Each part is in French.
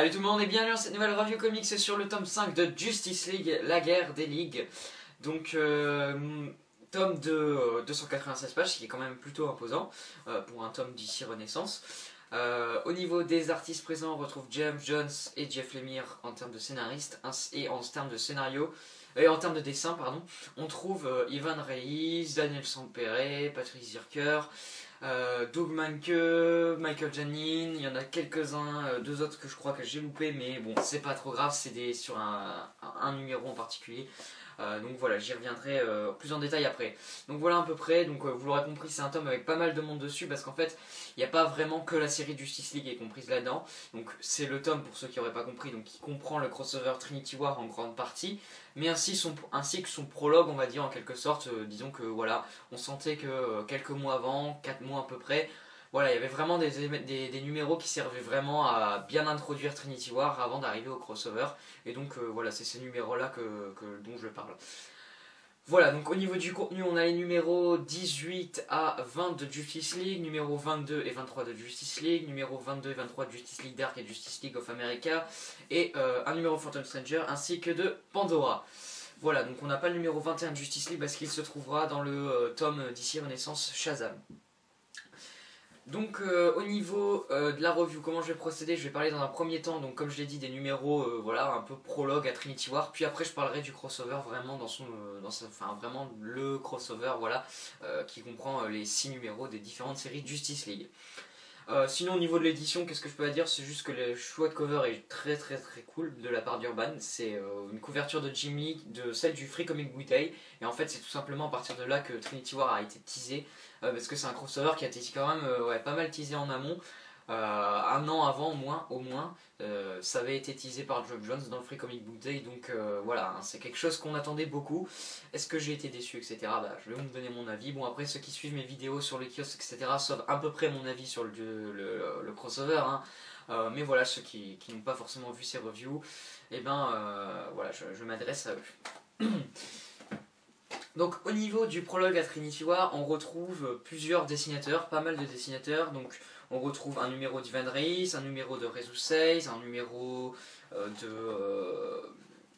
Salut tout le monde et bienvenue dans cette nouvelle review comics sur le tome 5 de Justice League, la guerre des ligues. Donc tome de 296 pages, ce qui est quand même plutôt imposant pour un tome d'ici Renaissance. Au niveau des artistes présents, on retrouve James Jones et Jeff Lemire en termes de scénaristes et en termes de scénario. Et en termes de dessin, pardon, on trouve Ivan Reis, Daniel Sampere, Patrick Zircher, Doug Mahnke, Michael Janin, il y en a quelques-uns, deux autres que je crois que j'ai loupé, mais bon, c'est pas trop grave, c'est sur un numéro en particulier. Donc voilà, j'y reviendrai plus en détail après. Donc voilà à peu près, donc vous l'aurez compris, c'est un tome avec pas mal de monde dessus parce qu'en fait, il n'y a pas vraiment que la série Justice League qui est comprise là-dedans. Donc c'est le tome, pour ceux qui n'auraient pas compris, donc qui comprend le crossover Trinity War en grande partie, mais ainsi que son prologue, on va dire en quelque sorte. Disons que voilà, on sentait que quelques mois avant, 4 mois à peu près, voilà, il y avait vraiment des numéros qui servaient vraiment à bien introduire Trinity War avant d'arriver au crossover. Et donc voilà, c'est ces numéros-là dont je parle. Voilà, donc au niveau du contenu, on a les numéros 18 à 20 de Justice League, numéros 22 et 23 de Justice League, numéros 22 et 23 de Justice League Dark et Justice League of America, et un numéro Phantom Stranger ainsi que de Pandora. Voilà, donc on n'a pas le numéro 21 de Justice League parce qu'il se trouvera dans le tome d'ici Renaissance Shazam. Donc au niveau de la review, comment je vais procéder? Je vais parler dans un premier temps, donc comme je l'ai dit, des numéros voilà, un peu prologue à Trinity War, puis après je parlerai du crossover vraiment enfin vraiment le crossover voilà, qui comprend les 6 numéros des différentes séries de Justice League. Sinon au niveau de l'édition, qu'est-ce que je peux dire? C'est juste que le choix de cover est très cool de la part d'Urban. C'est une couverture de Jim Lee, de celle du Free Comic Book Day, et en fait c'est tout simplement à partir de là que Trinity War a été teasé, parce que c'est un crossover qui a été quand même pas mal teasé en amont. Un an avant au moins, ça avait été teasé par Geoff Johns dans le Free Comic Book Day, donc voilà, hein, c'est quelque chose qu'on attendait beaucoup. Est-ce que j'ai été déçu, etc. Bah, je vais vous donner mon avis. Bon, après, ceux qui suivent mes vidéos sur le kiosque, etc., savent à peu près mon avis sur le crossover, hein. Mais voilà, ceux qui n'ont pas forcément vu ces reviews, et voilà, je m'adresse à eux. Donc au niveau du prologue à Trinity War, on retrouve plusieurs dessinateurs, pas mal de dessinateurs. Donc on retrouve un numéro d'Ivan Reis, un numéro de Jesus Says, un numéro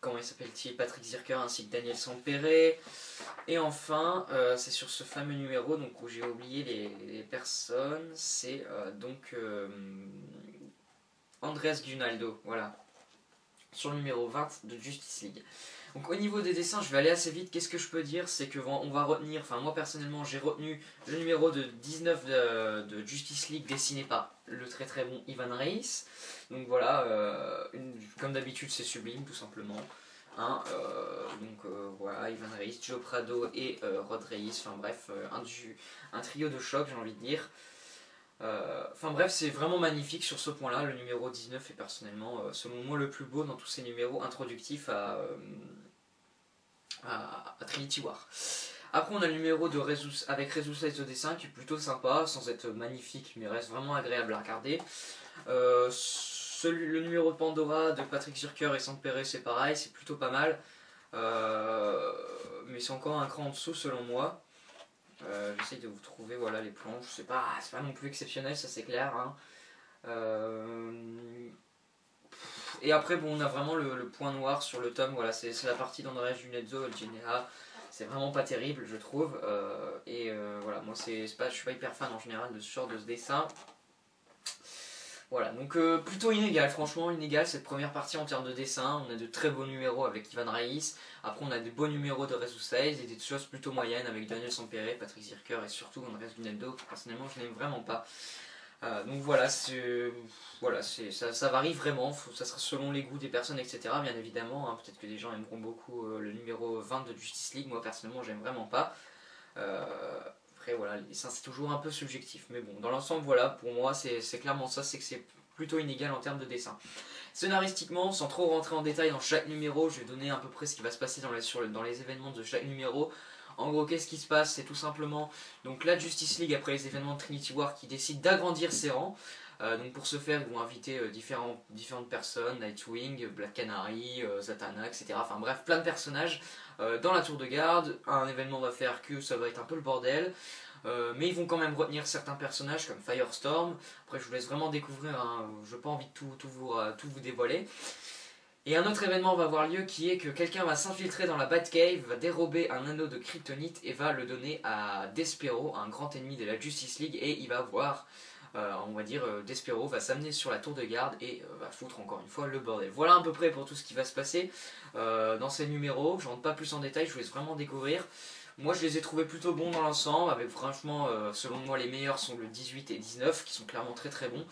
comment il s'appelle-t-il, Patrick Zircher ainsi que Daniel Sampere. Et enfin, c'est sur ce fameux numéro donc, où j'ai oublié les personnes, c'est Andreas Gunaldo, voilà, sur le numéro 20 de Justice League. Donc au niveau des dessins, je vais aller assez vite. Qu'est-ce que je peux dire? C'est que on va retenir, enfin moi personnellement j'ai retenu le numéro de 19 de Justice League dessiné par le très bon Ivan Reis. Donc voilà, comme d'habitude c'est sublime tout simplement. Hein, voilà, Ivan Reis, Joe Prado et Rod Reis, enfin bref, un trio de choc j'ai envie de dire. Enfin bref, c'est vraiment magnifique sur ce point là. Le numéro 19 est personnellement selon moi le plus beau dans tous ces numéros introductifs à Trinity War. Après on a le numéro avec Jesus Says au dessin qui est plutôt sympa, sans être magnifique mais reste vraiment agréable à regarder. Le numéro de Pandora de Patrick Zircher et Sampere, c'est pareil, c'est plutôt pas mal, mais c'est encore un cran en dessous selon moi. J'essaye de vous trouver voilà, les planches, c'est pas non plus exceptionnel, ça c'est clair, hein. Et après bon, on a vraiment le point noir sur le tome, voilà, c'est la partie d'André Junezzo et Genea. C'est vraiment pas terrible je trouve, voilà, moi je suis pas hyper fan en général de ce genre de dessin. Voilà, donc plutôt inégal, franchement inégal cette première partie en termes de dessin. On a de très beaux numéros avec Ivan Reis, après on a des beaux numéros de Jesus Says et des choses plutôt moyennes avec Daniel Sampere, Patrick Zircher et surtout Andreas Gunaldo que personnellement je n'aime vraiment pas. Donc voilà, ça varie vraiment, ça sera selon les goûts des personnes, etc. Bien évidemment, hein, peut-être que des gens aimeront beaucoup le numéro 20 de Justice League, moi personnellement j'aime vraiment pas. Après voilà, les dessins c'est toujours un peu subjectif, mais bon, dans l'ensemble voilà, pour moi c'est clairement ça, c'est que c'est plutôt inégal en termes de dessin. Scénaristiquement, sans trop rentrer en détail dans chaque numéro, je vais donner à peu près ce qui va se passer dans les événements de chaque numéro. En gros, qu'est-ce qui se passe? C'est tout simplement donc la Justice League après les événements de Trinity War qui décide d'agrandir ses rangs. Donc pour ce faire, ils vont inviter différentes personnes, Nightwing, Black Canary, Zatanna, etc. Enfin bref, plein de personnages dans la tour de garde. Un événement va faire que ça va être un peu le bordel. mais ils vont quand même retenir certains personnages comme Firestorm. Après je vous laisse vraiment découvrir, hein, je n'ai pas envie de tout vous dévoiler. Et un autre événement va avoir lieu qui est que quelqu'un va s'infiltrer dans la Batcave, va dérober un anneau de kryptonite et va le donner à Despero, un grand ennemi de la Justice League, et il va voir, on va dire, Despero va s'amener sur la tour de garde et va foutre encore une fois le bordel. Voilà à peu près pour tout ce qui va se passer dans ces numéros. Je rentre pas plus en détail, je vous laisse vraiment découvrir. Moi je les ai trouvés plutôt bons dans l'ensemble, avec franchement, selon moi les meilleurs sont le 18 et 19, qui sont clairement très très bons.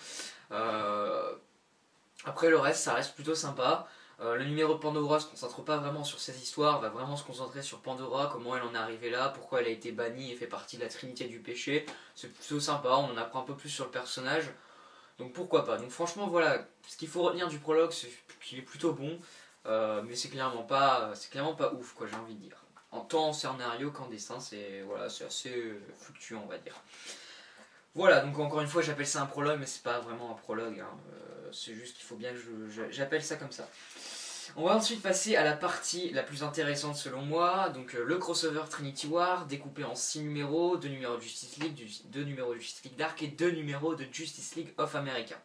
Après le reste ça reste plutôt sympa. Le numéro de Pandora se concentre pas vraiment sur ses histoires, va vraiment se concentrer sur Pandora, comment elle en est arrivée là, pourquoi elle a été bannie et fait partie de la Trinité du péché. C'est plutôt sympa, on en apprend un peu plus sur le personnage, donc pourquoi pas. Donc franchement voilà, ce qu'il faut retenir du prologue c'est qu'il est plutôt bon, mais c'est clairement pas ouf quoi, j'ai envie de dire. En tant en scénario qu'en dessin, c'est voilà, assez fluctuant on va dire. Voilà, donc encore une fois j'appelle ça un prologue, mais c'est pas vraiment un prologue, hein. C'est juste qu'il faut bien que j'appelle ça comme ça. On va ensuite passer à la partie la plus intéressante selon moi, donc le crossover Trinity War, découpé en 6 numéros, 2 numéros de Justice League, 2 numéros de Justice League Dark et 2 numéros de Justice League of America.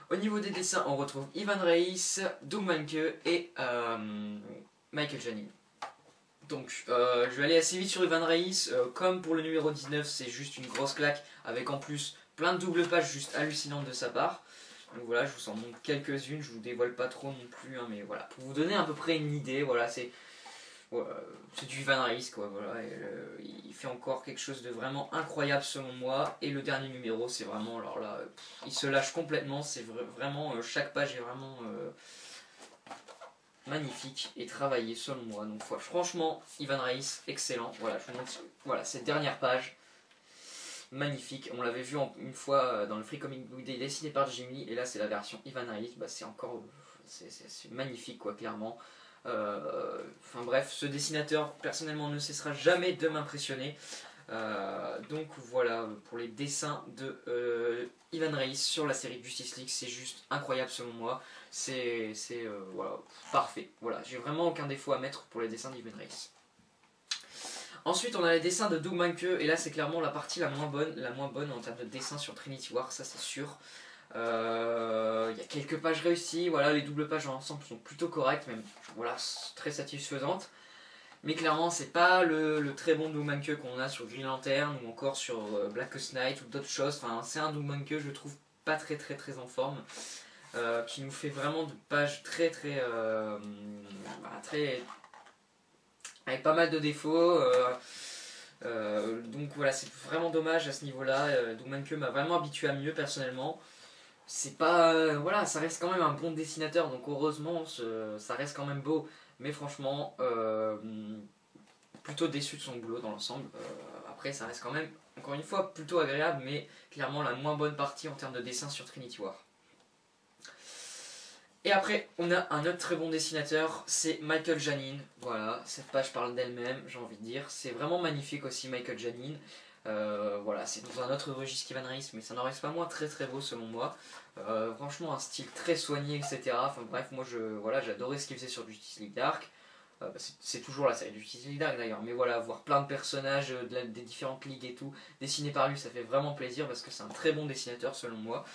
Au niveau des dessins, on retrouve Ivan Reis, Doug Mahnke et Michael Janin. Donc je vais aller assez vite sur Ivan Reis, comme pour le numéro 19 c'est juste une grosse claque avec en plus plein de doubles pages juste hallucinantes de sa part. Donc voilà, je vous en montre quelques-unes, je vous dévoile pas trop non plus, hein, mais voilà, pour vous donner à peu près une idée, voilà, c'est du Ivan Reis quoi, voilà, et, il fait encore quelque chose de vraiment incroyable selon moi, et le dernier numéro c'est vraiment, alors là, il se lâche complètement, c'est vraiment, chaque page est vraiment magnifique et travaillé selon moi, donc franchement, Ivan Reis, excellent, voilà, je vous montre, voilà, cette dernière page, magnifique, on l'avait vu une fois dans le Free Comic Book Day dessiné par Jimmy, et là c'est la version Ivan Reis, bah, c'est encore, c'est magnifique quoi, clairement. Enfin bref, ce dessinateur personnellement ne cessera jamais de m'impressionner. Donc voilà pour les dessins de Ivan Reis sur la série Justice League, c'est juste incroyable selon moi, c'est voilà, parfait, voilà, j'ai vraiment aucun défaut à mettre pour les dessins d'Ivan Reis. Ensuite on a les dessins de Doug Mahnke, et là c'est clairement la partie la moins bonne en termes de dessin sur Trinity War, ça c'est sûr. Il y a quelques pages réussies, voilà, les doubles pages en ensemble sont plutôt correctes, même voilà, très satisfaisantes. Mais clairement c'est pas le très bon Doug Mahnke qu'on a sur Green Lantern ou encore sur Blackest Night ou d'autres choses. Enfin, c'est un Doug Mahnke, je trouve, pas très en forme, qui nous fait vraiment de pages très avec pas mal de défauts. Donc voilà, c'est vraiment dommage à ce niveau-là. Doug Mahnke m'a vraiment habitué à mieux personnellement. C'est pas, voilà, ça reste quand même un bon dessinateur, donc heureusement ça reste quand même beau, mais franchement plutôt déçu de son boulot dans l'ensemble. Après ça reste quand même, encore une fois, plutôt agréable, mais clairement la moins bonne partie en termes de dessin sur Trinity War. Et après on a un autre très bon dessinateur, c'est Michael Janin. Voilà, cette page parle d'elle-même, j'ai envie de dire, c'est vraiment magnifique aussi Michael Janin. Voilà, c'est dans un autre registre qu'Ivan Reis, mais ça n'en reste pas moins très beau selon moi. Franchement, un style très soigné, etc. Enfin bref, moi voilà, j'adorais ce qu'il faisait sur Justice League Dark. C'est toujours la série de Justice League Dark d'ailleurs, mais voilà, voir plein de personnages des différentes ligues et tout, dessinés par lui, ça fait vraiment plaisir parce que c'est un très bon dessinateur selon moi.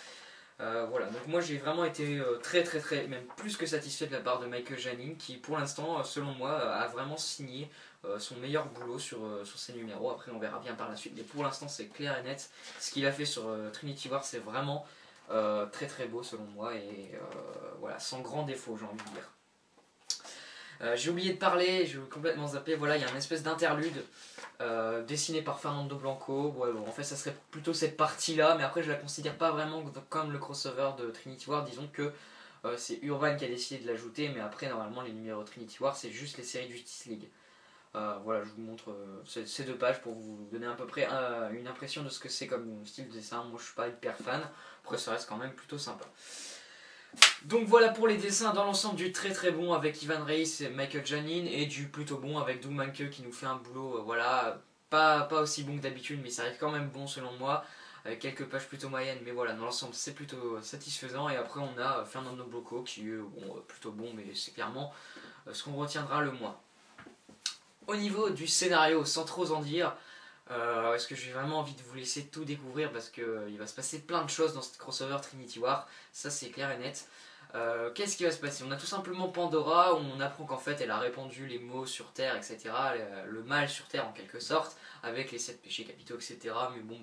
Voilà, donc moi j'ai vraiment été très, même plus que satisfait de la part de Michael Janin, qui pour l'instant, selon moi, a vraiment signé son meilleur boulot sur ces numéros. Après on verra bien par la suite, mais pour l'instant c'est clair et net. Ce qu'il a fait sur Trinity War, c'est vraiment très beau selon moi, et voilà, sans grand défaut, j'ai envie de dire. J'ai oublié de parler, j'ai complètement zappé, voilà, il y a une espèce d'interlude dessiné par Fernando Blanco. Ouais, bon, en fait ça serait plutôt cette partie là, mais après je la considère pas vraiment comme le crossover de Trinity War. Disons que c'est Urban qui a décidé de l'ajouter, mais après normalement les numéros Trinity War c'est juste les séries Justice League. Voilà, je vous montre ces deux pages pour vous donner à peu près une impression de ce que c'est comme style de dessin. Moi je suis pas hyper fan, après ça reste quand même plutôt sympa. Donc voilà pour les dessins dans l'ensemble, du très bon avec Ivan Reis et Michael Janin, et du plutôt bon avec Doug Mahnke qui nous fait un boulot voilà, pas aussi bon que d'habitude, mais ça reste quand même bon selon moi, avec quelques pages plutôt moyennes, mais voilà, dans l'ensemble c'est plutôt satisfaisant. Et après on a Fernando Blanco qui est plutôt bon, mais c'est clairement ce qu'on retiendra le moins. Au niveau du scénario, sans trop en dire, Est-ce que j'ai vraiment envie de vous laisser tout découvrir parce qu'il va se passer plein de choses dans cette crossover Trinity War, ça c'est clair et net. Qu'est-ce qui va se passer? On a tout simplement Pandora où on apprend qu'en fait elle a répandu les maux sur Terre, etc. Le mal sur Terre en quelque sorte, avec les 7 péchés capitaux, etc. Mais bon,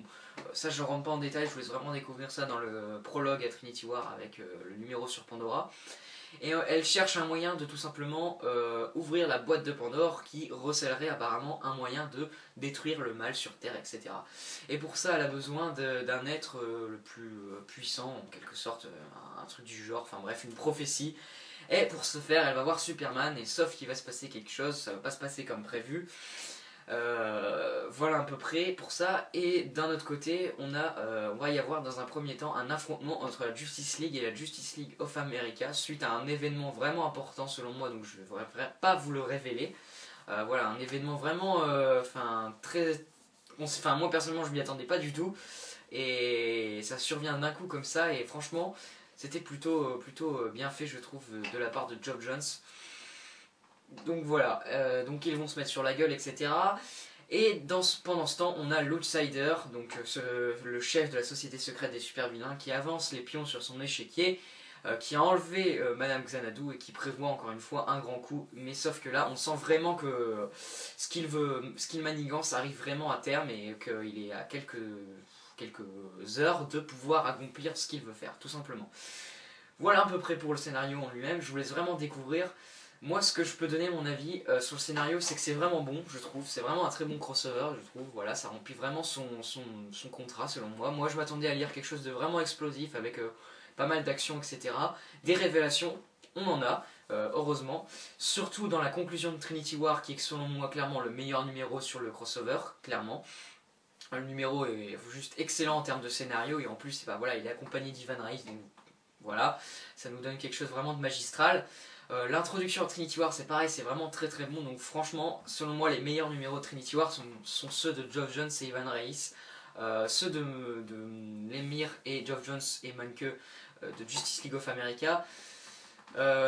ça je rentre pas en détail, je vous laisse vraiment découvrir ça dans le prologue à Trinity War avec le numéro sur Pandora. Et elle cherche un moyen de tout simplement ouvrir la boîte de Pandore qui recèlerait apparemment un moyen de détruire le mal sur Terre, etc. Et pour ça, elle a besoin d'un être le plus puissant, en quelque sorte, un truc du genre, enfin bref, une prophétie. Et pour ce faire, elle va voir Superman, et sauf qu'il va se passer quelque chose, ça va pas se passer comme prévu. Voilà à peu près pour ça. Et d'un autre côté, on va y avoir dans un premier temps un affrontement entre la Justice League et la Justice League of America suite à un événement vraiment important selon moi, donc je ne devrais pas vous le révéler. Voilà, un événement vraiment, très, moi personnellement je m'y attendais pas du tout et ça survient d'un coup comme ça et franchement c'était plutôt bien fait je trouve de la part de Geoff Johns. Donc voilà, donc ils vont se mettre sur la gueule, etc. Et pendant ce temps, on a l'Outsider, donc le chef de la société secrète des super vilains, qui avance les pions sur son échiquier, qui a enlevé Madame Xanadu et qui prévoit encore une fois un grand coup. Mais sauf que là, on sent vraiment que ce qu'il manigance arrive vraiment à terme et qu'il est à quelques heures de pouvoir accomplir ce qu'il veut faire, tout simplement. Voilà à peu près pour le scénario en lui-même. Je vous laisse vraiment découvrir. Moi, ce que je peux donner mon avis sur le scénario, c'est que c'est vraiment bon, je trouve. C'est vraiment un très bon crossover, je trouve. Voilà, ça remplit vraiment son contrat, selon moi. Moi, je m'attendais à lire quelque chose de vraiment explosif, avec pas mal d'action, etc. Des révélations, on en a, heureusement. Surtout dans la conclusion de Trinity War, qui est selon moi clairement le meilleur numéro sur le crossover, clairement. Le numéro est juste excellent en termes de scénario, et en plus, voilà, il est accompagné d'Ivan Reis, donc voilà, ça nous donne quelque chose vraiment de magistral. L'introduction à Trinity War, c'est pareil, c'est vraiment très très bon. Donc franchement, selon moi, les meilleurs numéros de Trinity War sont ceux de Geoff Johns et Ivan Reis. Ceux de Lemire et Geoff Johns et Manke de Justice League of America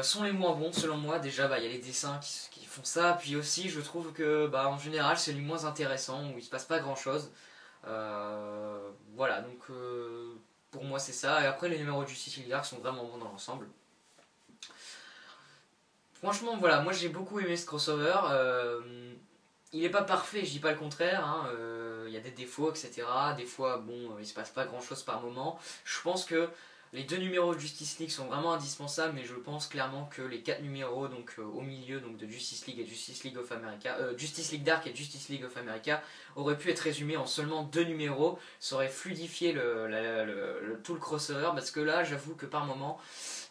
sont les moins bons selon moi. Déjà, il y a les dessins qui font ça. Puis aussi, je trouve que en général, c'est les moins intéressants, où il se passe pas grand chose. Voilà, donc pour moi, c'est ça. Et après, les numéros de Justice League Dark sont vraiment bons dans l'ensemble. Franchement, voilà, moi j'ai beaucoup aimé ce crossover. Il est pas parfait, je dis pas le contraire. Il y a des défauts, etc. Des fois, bon, il se passe pas grand chose par moment. Je pense que les 2 numéros de Justice League sont vraiment indispensables, mais je pense clairement que les 4 numéros donc au milieu donc de Justice League et Justice League of America, Justice League Dark et Justice League of America auraient pu être résumés en seulement 2 numéros. Ça aurait fluidifié tout le crossover parce que là, j'avoue que par moment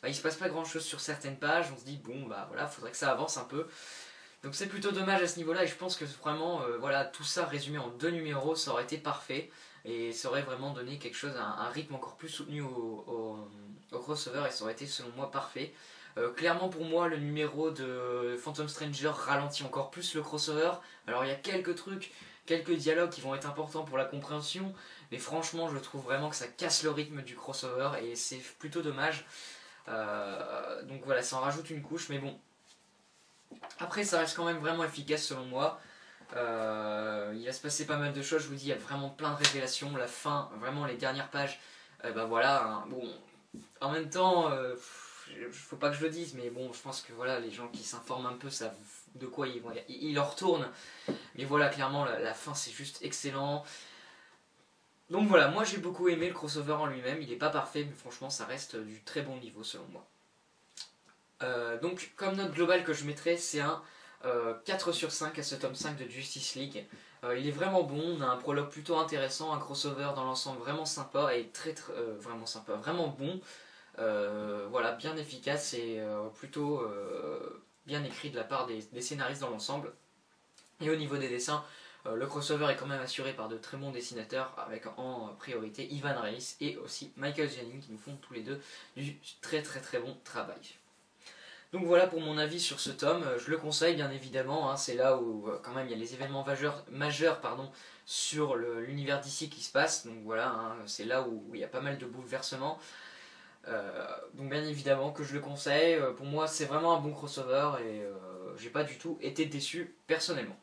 il se passe pas grand chose sur certaines pages, on se dit bon voilà, faudrait que ça avance un peu. Donc c'est plutôt dommage à ce niveau là et je pense que vraiment voilà, tout ça résumé en 2 numéros ça aurait été parfait et ça aurait vraiment donné quelque chose, un rythme encore plus soutenu au crossover et ça aurait été selon moi parfait. Clairement pour moi le numéro de Phantom Stranger ralentit encore plus le crossover. Alors il y a quelques trucs, quelques dialogues qui vont être importants pour la compréhension, mais franchement je trouve vraiment que ça casse le rythme du crossover et c'est plutôt dommage. Donc voilà, ça en rajoute une couche, mais bon. Après, ça reste quand même vraiment efficace selon moi. Il va se passer pas mal de choses, je vous dis, il y a vraiment plein de révélations. La fin, vraiment les dernières pages, voilà. Bon, en même temps, faut pas que je le dise, mais bon, je pense que voilà, les gens qui s'informent un peu savent de quoi ils leur retournent. Mais voilà, clairement, la fin c'est juste excellent. Donc voilà, moi j'ai beaucoup aimé le crossover en lui-même, il est pas parfait, mais franchement ça reste du très bon niveau selon moi. Donc comme note globale que je mettrais, c'est un 4 sur 5 à ce tome 5 de Justice League. Il est vraiment bon, on a un prologue plutôt intéressant, un crossover dans l'ensemble vraiment sympa et vraiment sympa, vraiment bon. Voilà, bien efficace et plutôt bien écrit de la part des scénaristes dans l'ensemble. Et au niveau des dessins, le crossover est quand même assuré par de très bons dessinateurs avec en priorité Ivan Reis et aussi Michael Jennings qui nous font tous les deux du très très très bon travail. Donc voilà pour mon avis sur ce tome, je le conseille bien évidemment, c'est là où quand même il y a les événements majeurs sur l'univers d'ici qui se passent, donc voilà, c'est là où il y a pas mal de bouleversements. Donc bien évidemment que je le conseille, pour moi c'est vraiment un bon crossover et j'ai pas du tout été déçu personnellement.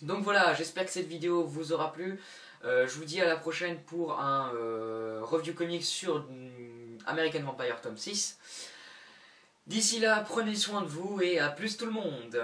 Donc voilà, j'espère que cette vidéo vous aura plu. Je vous dis à la prochaine pour un review comics sur American Vampire tome 6. D'ici là, prenez soin de vous et à plus tout le monde.